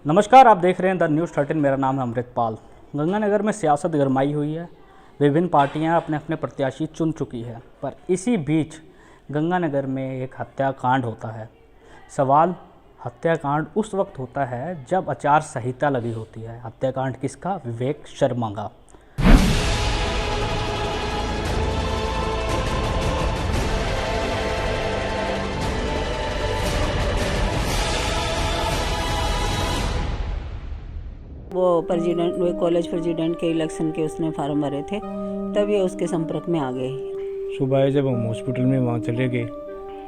नमस्कार, आप देख रहे हैं द न्यूज़ 13। मेरा नाम है अमृतपाल। गंगानगर में सियासत गरमाई हुई है। विभिन्न पार्टियां अपने अपने प्रत्याशी चुन चुकी है, पर इसी बीच गंगानगर में एक हत्याकांड होता है। सवाल, हत्याकांड उस वक्त होता है जब आचार संहिता लगी होती है। हत्याकांड किसका? विवेक शर्मा का। वो कॉलेज प्रेसिडेंट के इलेक्शन के उसने फार्म भरे थे, तब ये उसके संपर्क में आ गए। सुबह जब हम हॉस्पिटल में वहाँ चले गए,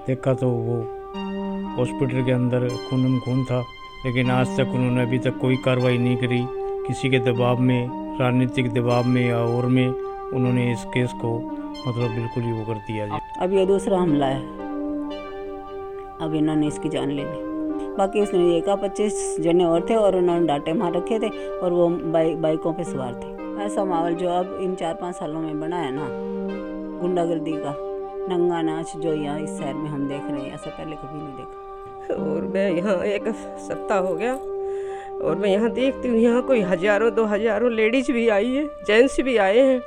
देखा तो वो हॉस्पिटल के अंदर खून था, लेकिन आज तक उन्होंने अभी तक कोई कार्रवाई नहीं करी। किसी के दबाव में, राजनीतिक दबाव में या और में उन्होंने इस केस को मतलब बिल्कुल ही वो कर दिया जी। अब ये दूसरा हमला है, अब इन्होंने इसकी जान ले ली। बाकी उसने ये कहा 25 जने और थे और उन्होंने डांटे मार रखे थे और वो बाइकों पे सवार थे। ऐसा माहौल जो अब इन 4-5 सालों में बना है ना, गुंडागर्दी का, नंगा नाच जो यहाँ इस शहर में हम देख रहे हैं, ऐसा पहले कभी नहीं देखा। और मैं यहाँ एक सप्ताह हो गया और मैं यहाँ देखती हूँ, यहाँ कोई 1000-2000 लेडीज भी आई है, जेंट्स भी आए हैं।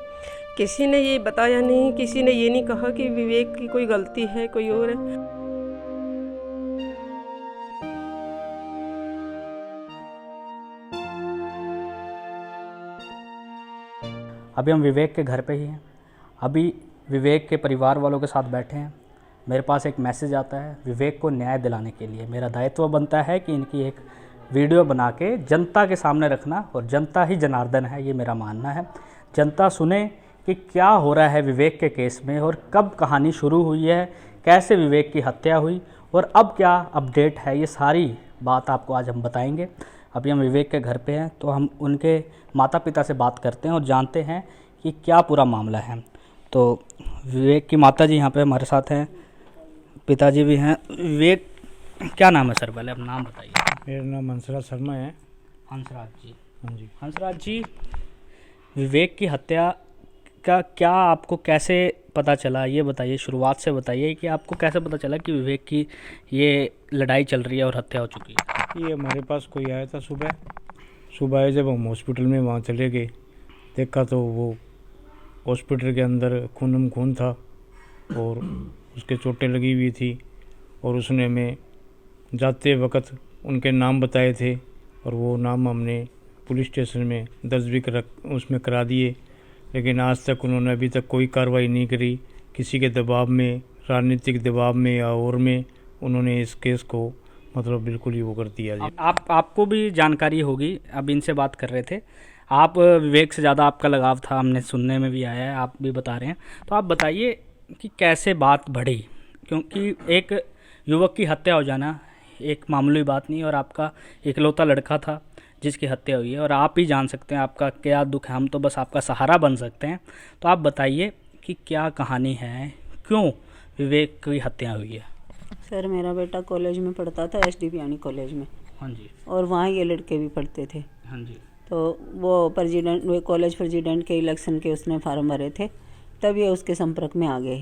किसी ने ये बताया नहीं, किसी ने ये नहीं कहा कि विवेक की कोई गलती है, कोई और है। अभी हम विवेक के घर पे ही हैं। अभी विवेक के परिवार वालों के साथ बैठे हैं। मेरे पास एक मैसेज आता है, विवेक को न्याय दिलाने के लिए मेरा दायित्व बनता है कि इनकी एक वीडियो बना के जनता के सामने रखना, और जनता ही जनार्दन है, ये मेरा मानना है। जनता सुने कि क्या हो रहा है विवेक के केस में और कब कहानी शुरू हुई है, कैसे विवेक की हत्या हुई और अब क्या अपडेट है। ये सारी बात आपको आज हम बताएंगे। अभी हम विवेक के घर पे हैं, तो हम उनके माता पिता से बात करते हैं और जानते हैं कि क्या पूरा मामला है। तो विवेक की माता जी यहाँ पे हमारे साथ हैं, पिताजी भी हैं। विवेक, क्या नाम है सर? पहले अपना नाम बताइए। मेरा नाम हंसराज शर्मा है। हंसराज जी। हाँ जी। हंसराज जी, विवेक की हत्या का क्या आपको कैसे पता चला, ये बताइए, शुरुआत से बताइए कि आपको कैसे पता चला कि विवेक की ये लड़ाई चल रही है और हत्या हो चुकी है। ये हमारे पास कोई आया था सुबह जब हम हॉस्पिटल में वहाँ चले गए, देखा तो वो हॉस्पिटल के अंदर खून था और उसके चोटें लगी हुई थी, और उसने हमें जाते वक्त उनके नाम बताए थे और वो नाम हमने पुलिस स्टेशन में दर्ज भी उसमें करा दिए, लेकिन आज तक उन्होंने अभी तक कोई कार्रवाई नहीं करी। किसी के दबाव में, राजनीतिक दबाव में या और में उन्होंने इस केस को मतलब बिल्कुल ही वो कर दिया जी। आपको भी जानकारी होगी, अब इनसे बात कर रहे थे आप, विवेक से ज़्यादा आपका लगाव था, हमने सुनने में भी आया है, आप भी बता रहे हैं। तो आप बताइए कि कैसे बात बढ़ी, क्योंकि एक युवक की हत्या हो जाना एक मामूली बात नहीं, और आपका इकलौता लड़का था जिसकी हत्या हुई है, और आप ही जान सकते हैं आपका क्या दुख है, हम तो बस आपका सहारा बन सकते हैं। तो आप बताइए कि क्या कहानी है, क्यों विवेक की हत्या हुई है। सर, मेरा बेटा कॉलेज में पढ़ता था, SD पियानी कॉलेज में। हाँ जी। और वहाँ ये लड़के भी पढ़ते थे। हाँ जी। तो वो कॉलेज प्रेसिडेंट के इलेक्शन के उसने फार्म भरे थे, तब ये उसके संपर्क में आ गए।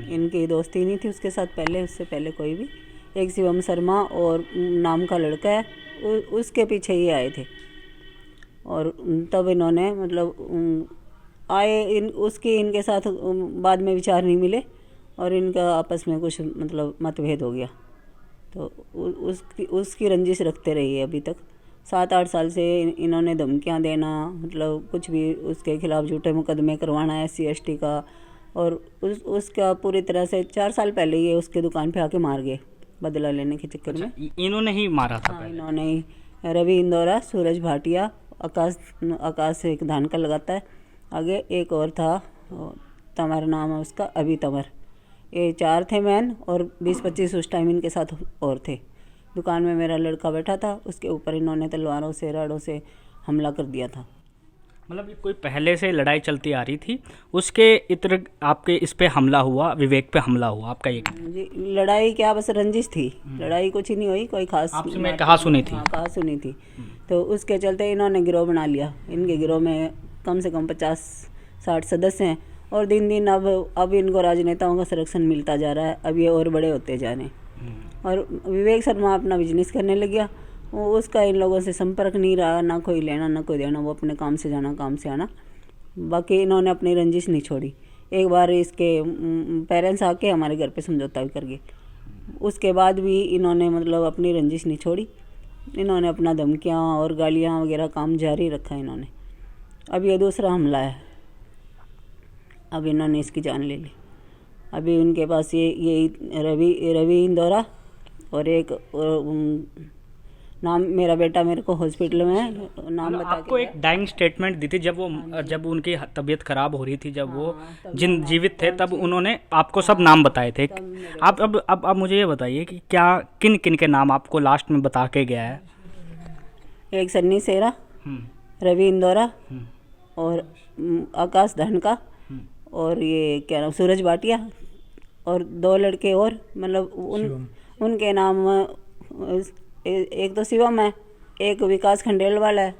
इनकी दोस्ती नहीं थी उसके साथ पहले, उससे पहले कोई भी। एक शिवम शर्मा और नाम का लड़का है, उसके पीछे ही आए थे। और तब इन्होंने मतलब उसके इनके साथ बाद में विचार नहीं मिले और इनका आपस में कुछ मतलब मतभेद हो गया। तो उसकी रंजिश रखते रही है अभी तक। 7-8 साल से इन्होंने धमकियां देना, मतलब कुछ भी उसके खिलाफ झूठे मुकदमे करवाना SC ST का, और उसका पूरी तरह से 4 साल पहले ये उसके दुकान पे आके मार गए बदला लेने के चक्कर में। इन्होंने ही मारा था? हाँ, इन्होंने ही। रवि इंदौरा, सूरज भाटिया, आकाश एक धान का लगाता है, आगे एक और था, तमर नाम है उसका, अभी तमर। ये 4 थे मैन, और 20-25 उस टाइम इनके साथ और थे। दुकान में मेरा लड़का बैठा था, उसके ऊपर इन्होंने तलवारों से, राड़ों से हमला कर दिया था। मतलब ये कोई पहले से लड़ाई चलती आ रही थी, उसके इतर आपके इस पे हमला हुआ, विवेक पे हमला हुआ, आपका ये? जी, लड़ाई क्या, बस रंजिश थी। लड़ाई कुछ ही नहीं हुई, कोई खास। आपसे मैं कहा सुनी थी। हाँ, कहा सुनी थी। तो उसके चलते इन्होंने गिरोह बना लिया। इनके गिरोह में कम से कम 50-60 सदस्य हैं, और दिन दिन अब इनको राजनेताओं का संरक्षण मिलता जा रहा है। अब ये और बड़े होते जा रहे हैं। और विवेक शर्मा अपना बिजनेस करने लग गया, वो उसका इन लोगों से संपर्क नहीं रहा, ना कोई लेना ना कोई देना, वो अपने काम से जाना काम से आना। बाकी इन्होंने अपनी रंजिश नहीं छोड़ी। एक बार इसके पेरेंट्स आके हमारे घर पे समझौता भी कर गए, उसके बाद भी इन्होंने मतलब अपनी रंजिश नहीं छोड़ी। इन्होंने अपना धमकियाँ और गालियाँ वगैरह काम जारी रखा इन्होंने। अब ये दूसरा हमला है, अब इन्होंने इसकी जान ले ली। अभी उनके पास ये रवि इंदौरा और एक नाम, मेरा बेटा मेरे को हॉस्पिटल में नाम बता आपको एक डाइंग स्टेटमेंट दी थी जब उनकी तबीयत खराब हो रही थी, जब वो जीवित थे, तब उन्होंने आपको सब नाम बताए थे। आप अब मुझे ये बताइए कि क्या किन किन के नाम आपको लास्ट में बता के गया है? एक सन्नी सेरा, रवि इंदौरा और आकाश धनका और ये क्या नाम सूरज भाटिया और 2 लड़के और, मतलब उनके नाम एक तो शिवम है, एक विकास खंडेलवाल है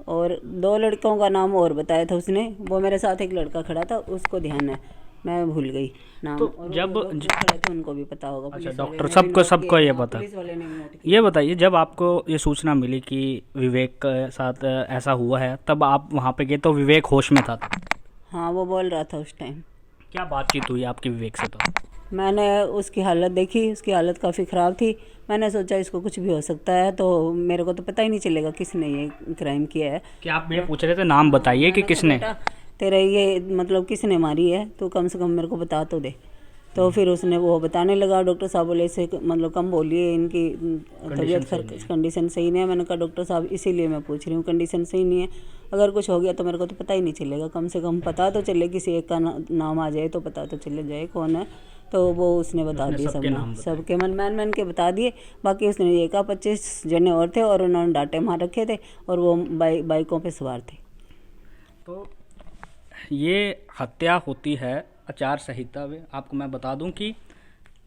और 2 लड़कों का नाम और बताया था उसने। वो मेरे साथ एक लड़का खड़ा था, उसको ध्यान है, मैं भूल गई नाम। तो और जब खड़े थे उनको भी पता होगा। अच्छा, डॉक्टर सबको ये पता। पुलिस वाले ने भी नोट किया। ये बताइए, जब आपको ये सूचना मिली कि विवेक के साथ ऐसा हुआ है, तब आप वहाँ पे गए तो विवेक होश में था? हाँ, वो बोल रहा था उस टाइम। क्या बातचीत हुई आपकी विवेक से? तो मैंने उसकी हालत देखी, उसकी हालत काफ़ी ख़राब थी। मैंने सोचा इसको कुछ भी हो सकता है, तो मेरे को तो पता ही नहीं चलेगा किसने ये क्राइम किया है। क्या आप ये पूछ रहे थे नाम बताइए कि किसने? तेरा ये मतलब किसने मारी है, तो कम से कम मेरे को बता तो दे। तो फिर उसने वो बताने लगा। डॉक्टर साहब बोले इसे मतलब कम बोलिए, इनकी तबीयत कंडीशन सही नहीं है। मैंने कहा डॉक्टर साहब इसीलिए मैं पूछ रही हूँ, कंडीशन सही नहीं है, अगर कुछ हो गया तो मेरे को तो पता ही नहीं चलेगा, कम से कम पता तो चले, किसी एक का नाम आ जाए तो पता तो चले जाए कौन है। तो वो उसने बता दिए सबके मैन के बता दिए। बाकी उसने ये कहा 25 जने और थे और उन्होंने डांटे मार रखे थे और वो बाइकों पे सवार थे। तो ये हत्या होती है आचार संहिता में। आपको मैं बता दूं कि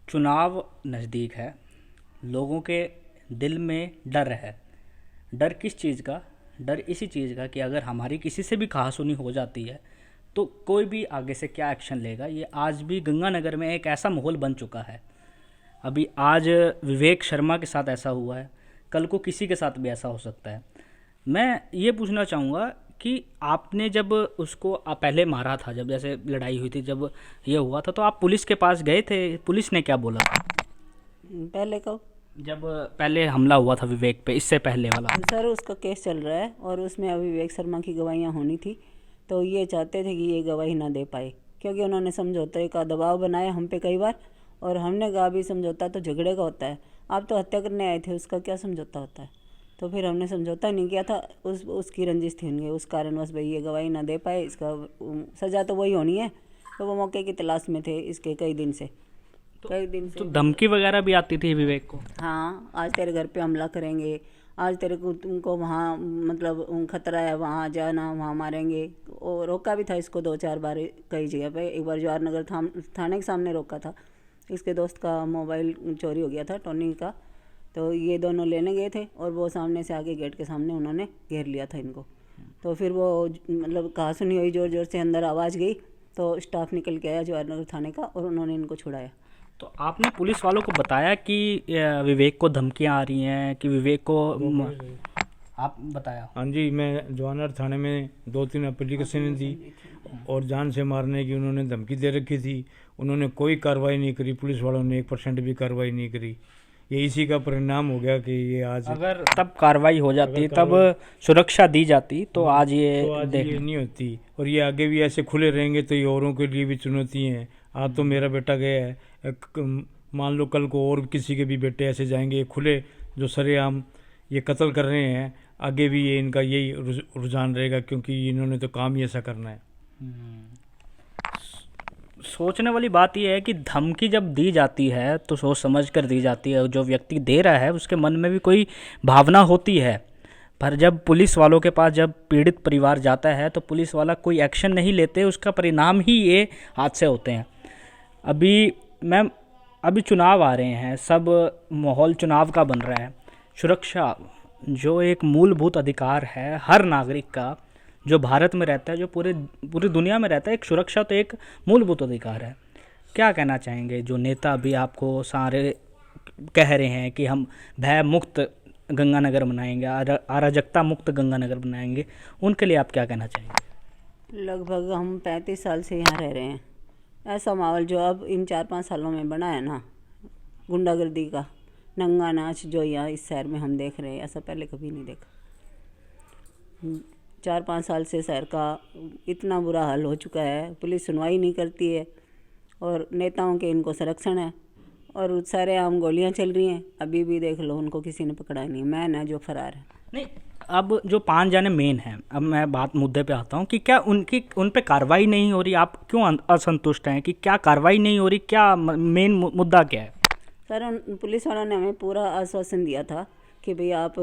चुनाव नज़दीक है, लोगों के दिल में डर है। डर किस चीज़ का? डर इसी चीज़ का कि अगर हमारी किसी से भी कहासुनी हो जाती है तो कोई भी आगे से क्या एक्शन लेगा। ये आज भी गंगानगर में एक ऐसा माहौल बन चुका है। अभी आज विवेक शर्मा के साथ ऐसा हुआ है, कल को किसी के साथ भी ऐसा हो सकता है। मैं ये पूछना चाहूँगा कि आपने जब उसको पहले मारा था, जब जैसे लड़ाई हुई थी, जब ये हुआ था, तो आप पुलिस के पास गए थे? पुलिस ने क्या बोला था? पहले कब? जब पहले हमला हुआ था विवेक पे, इससे पहले वाला। सर उसका केस चल रहा है और उसमें अभी विवेक शर्मा की गवाहियाँ होनी थी, तो ये चाहते थे कि ये गवाही ना दे पाए, क्योंकि उन्होंने समझौते का दबाव बनाया हम पे कई बार। और हमने कहा भी समझौता तो झगड़े का होता है, आप तो हत्या करने आए थे, उसका क्या समझौता होता है। तो फिर हमने समझौता नहीं किया था, उसकी रंजिश थी उनके, उस कारण बस भाई ये गवाही ना दे पाए, इसका सज़ा तो वही होनी है। तो वो मौके की तलाश में थे इसके कई दिन से। तो धमकी वगैरह भी आती थी विवेक को? हाँ, आज तेरे घर पे हमला करेंगे, आज तेरे को तुमको वहाँ मतलब खतरा है, वहाँ जाना, वहाँ मारेंगे। और रोका भी था इसको 2-4 बार कई जगह पे। एक बार जवाहरनगर थाने के सामने रोका था, इसके दोस्त का मोबाइल चोरी हो गया था, टोनी का। तो ये दोनों लेने गए थे और वो सामने से आके गेट के सामने उन्होंने घेर लिया था इनको। तो फिर वो मतलब कहासुनी हुई, ज़ोर ज़ोर से अंदर आवाज़ गई, तो स्टाफ निकल के आया जवाहरनगर थाने का और उन्होंने इनको छुड़ाया। तो आपने पुलिस वालों को बताया कि विवेक को धमकियां आ रही हैं, कि विवेक को आप बताया? हाँ जी, मैं जवाहरनगर थाने में 2-3 एप्लीकेशन दी और जान से मारने की उन्होंने धमकी दे रखी थी। उन्होंने कोई कार्रवाई नहीं करी, पुलिस वालों ने 1% भी कार्रवाई नहीं करी। ये इसी का परिणाम हो गया कि ये आज, अगर तब कार्रवाई हो जाती, तब सुरक्षा दी जाती, तो आज ये नहीं होती। और ये आगे भी ऐसे खुले रहेंगे तो ये औरों के लिए भी चुनौती हैं। आज तो मेरा बेटा गया है, मान लो कल को और किसी के भी बेटे ऐसे जाएंगे खुले, जो सरेआम ये कत्ल कर रहे हैं। आगे भी ये इनका यही रुझान रहेगा, क्योंकि इन्होंने तो काम ही ऐसा करना है। सोचने वाली बात यह है कि धमकी जब दी जाती है तो सोच समझ कर दी जाती है। जो व्यक्ति दे रहा है उसके मन में भी कोई भावना होती है, पर जब पुलिस वालों के पास जब पीड़ित परिवार जाता है तो पुलिस वाला कोई एक्शन नहीं लेते, उसका परिणाम ही ये हादसे होते हैं। अभी चुनाव आ रहे हैं, सब माहौल चुनाव का बन रहा है। सुरक्षा जो एक मूलभूत अधिकार है हर नागरिक का, जो भारत में रहता है, जो पूरी दुनिया में रहता है, एक सुरक्षा तो एक मूलभूत अधिकार है। क्या कहना चाहेंगे जो नेता अभी आपको सारे कह रहे हैं कि हम भय मुक्त गंगानगर बनाएंगे, अराजकता मुक्त गंगानगर बनाएंगे, उनके लिए आप क्या कहना चाहेंगे? लगभग हम 35 साल से यहाँ रह रहे हैं। ऐसा माहौल जो अब इन 4-5 सालों में बना है ना, गुंडागर्दी का, नंगा नाच जो यहाँ इस शहर में हम देख रहे हैं, ऐसा पहले कभी नहीं देखा। 4-5 साल से शहर का इतना बुरा हाल हो चुका है, पुलिस सुनवाई नहीं करती है और नेताओं के इनको संरक्षण है और सारे आम गोलियां चल रही हैं। अभी भी देख लो, उनको किसी ने पकड़ा नहीं, मैन है जो फरार है। नहीं, अब जो 5 जाने मेन हैं, अब मैं बात मुद्दे पे आता हूँ कि क्या उन पे कार्रवाई नहीं हो रही? आप क्यों असंतुष्ट हैं कि क्या कार्रवाई नहीं हो रही? क्या मेन मुद्दा क्या है? सर, उन पुलिस वालों ने हमें पूरा आश्वासन दिया था कि भाई आप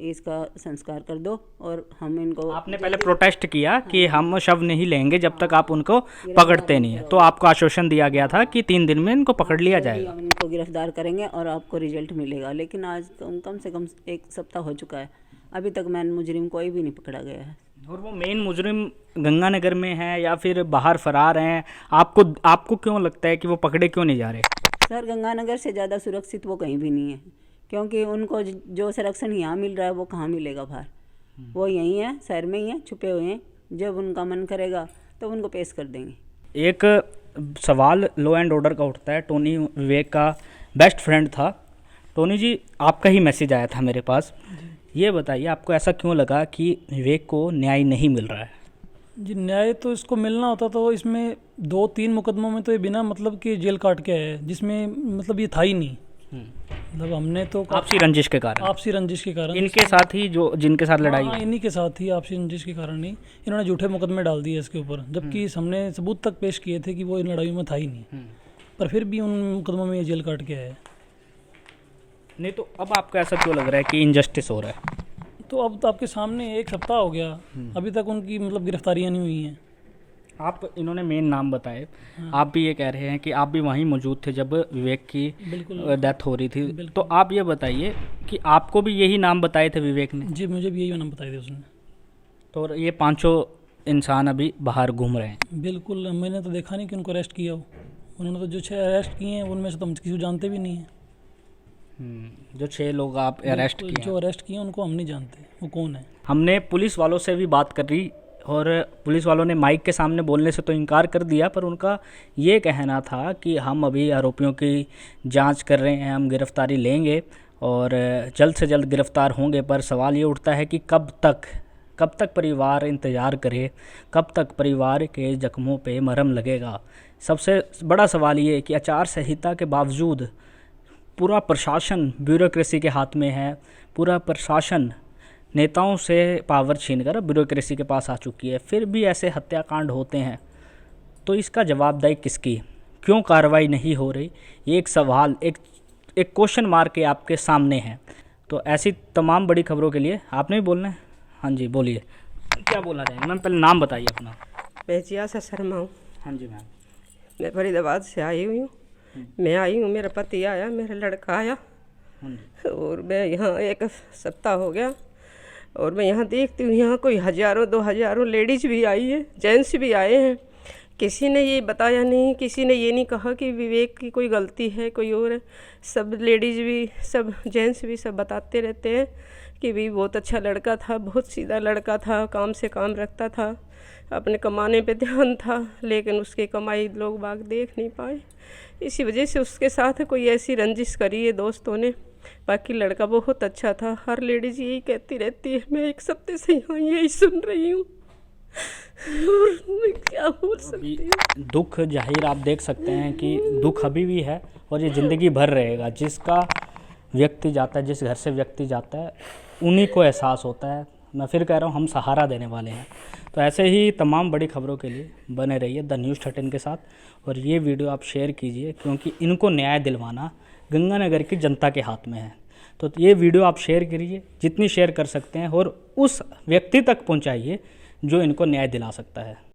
इसका संस्कार कर दो और हम इनको। आपने पहले प्रोटेस्ट किया कि हम शव नहीं लेंगे जब तक आप उनको पकड़ते नहीं है, तो आपको आश्वासन दिया गया था कि 3 दिन में इनको पकड़ लिया जाएगा, हम इनको गिरफ्तार करेंगे और आपको रिजल्ट मिलेगा। लेकिन आज कम से कम 1 सप्ताह हो चुका है, अभी तक मैन मुजरिम कोई भी नहीं पकड़ा गया है। और वो मेन मुजरिम गंगानगर में है या फिर बाहर फरार हैं? आपको क्यों लगता है कि वो पकड़े क्यों नहीं जा रहे? सर, गंगानगर से ज़्यादा सुरक्षित वो कहीं भी नहीं है, क्योंकि उनको जो संरक्षण यहाँ मिल रहा है वो कहाँ मिलेगा बाहर। वो यहीं है, शहर में ही है, छुपे हुए हैं। जब उनका मन करेगा तो उनको पेश कर देंगे। एक सवाल लॉ एंड ऑर्डर का उठता है। टोनी विवेक का बेस्ट फ्रेंड था। टोनी जी, आपका ही मैसेज आया था मेरे पास, ये बताइए आपको ऐसा क्यों लगा कि विवेक को न्याय नहीं मिल रहा है? जी, न्याय तो इसको मिलना होता तो इसमें 2-3 मुकदमों में तो ये बिना मतलब कि जेल काट के है, जिसमें मतलब ये था ही नहीं। मतलब हमने तो आपसी रंजिश के कारण इनके साथ ही जो जिनके साथ लड़ाई हाँ, इन्हीं के साथ ही आपसी रंजिश के कारण ही इन्होंने झूठे मुकदमे डाल दिए इसके ऊपर, जबकि हमने सबूत तक पेश किए थे कि वो इन लड़ाई में था ही नहीं, पर फिर भी उन मुकदमों में ये जेल काट के आया। नहीं तो अब आपको ऐसा क्यों लग रहा है कि इनजस्टिस हो रहा है? तो अब तो आपके सामने 1 सप्ताह हो गया, अभी तक उनकी मतलब गिरफ्तारियाँ नहीं हुई हैं। आप इन्होंने मेन नाम बताए, आप भी ये कह रहे हैं कि आप भी वहीं मौजूद थे जब विवेक की डेथ हो रही थी, तो आप ये बताइए कि आपको भी यही नाम बताए थे विवेक ने? जी, मुझे भी यही नाम बताए थे उसने। तो ये 5 इंसान अभी बाहर घूम रहे हैं? बिल्कुल, मैंने तो देखा नहीं कि उनको अरेस्ट किया हो। उन्होंने तो जो 6 अरेस्ट किए हैं उनमें से तो हम किसी को जानते भी नहीं हैं। जो 6 लोग आप अरेस्ट किए, जो अरेस्ट किए उनको हम नहीं जानते वो कौन है। हमने पुलिस वालों से भी बात कर रही और पुलिस वालों ने माइक के सामने बोलने से तो इनकार कर दिया, पर उनका ये कहना था कि हम अभी आरोपियों की जांच कर रहे हैं, हम गिरफ्तारी लेंगे और जल्द से जल्द गिरफ्तार होंगे। पर सवाल ये उठता है कि कब तक परिवार इंतज़ार करे, कब तक परिवार के जख्मों पे मरहम लगेगा? सबसे बड़ा सवाल ये है कि आचार संहिता के बावजूद पूरा प्रशासन ब्यूरोक्रेसी के हाथ में है, पूरा प्रशासन नेताओं से पावर छीनकर ब्यूरोक्रेसी के पास आ चुकी है, फिर भी ऐसे हत्याकांड होते हैं। तो इसका जवाबदेही किसकी? क्यों कार्रवाई नहीं हो रही? ये एक सवाल, एक क्वेश्चन मार्क के आपके सामने है। तो ऐसी तमाम बड़ी खबरों के लिए आपने भी बोलना है? हाँ जी, बोलिए, क्या बोलना चाहेंगे मैम? पहले नाम बताइए अपना। मैं जियासा शर्मा हूँ। हाँ जी मैम। मैं फरीदाबाद से आई हुई हूँ। मैं आई हूँ, मेरा पति आया, मेरा लड़का आया और मैं यहाँ 1 सप्ताह हो गया और मैं यहाँ देखती हूँ, यहाँ कोई 1000-2000 लेडीज़ भी आई है, जेंट्स भी आए हैं। किसी ने ये बताया नहीं, किसी ने ये नहीं कहा कि विवेक की कोई गलती है, कोई और है। सब लेडीज़ भी, सब जेंट्स भी, सब बताते रहते हैं कि भी बहुत अच्छा लड़का था, बहुत सीधा लड़का था, काम से काम रखता था, अपने कमाने पे ध्यान था, लेकिन उसकी कमाई लोग बाग देख नहीं पाए। इसी वजह से उसके साथ कोई ऐसी रंजिश करी है दोस्तों ने। बाकी लड़का बहुत अच्छा था। हर लेडीज़ यही कहती रहती है। मैं 1 सप्ताह से यहाँ यही सुन रही हूँ और मैं क्या बोल सकती हूँ। दुख जाहिर आप देख सकते हैं कि दुख अभी भी है और ये ज़िंदगी भर रहेगा। जिसका व्यक्ति जाता है, जिस घर से व्यक्ति जाता है, उन्हीं को एहसास होता है। मैं फिर कह रहा हूँ, हम सहारा देने वाले हैं। तो ऐसे ही तमाम बड़ी खबरों के लिए बने रहिए द न्यूज़ 13 के साथ और ये वीडियो आप शेयर कीजिए, क्योंकि इनको न्याय दिलवाना गंगानगर की जनता के हाथ में है। तो ये वीडियो आप शेयर करिए, जितनी शेयर कर सकते हैं, और उस व्यक्ति तक पहुंचाइए जो इनको न्याय दिला सकता है।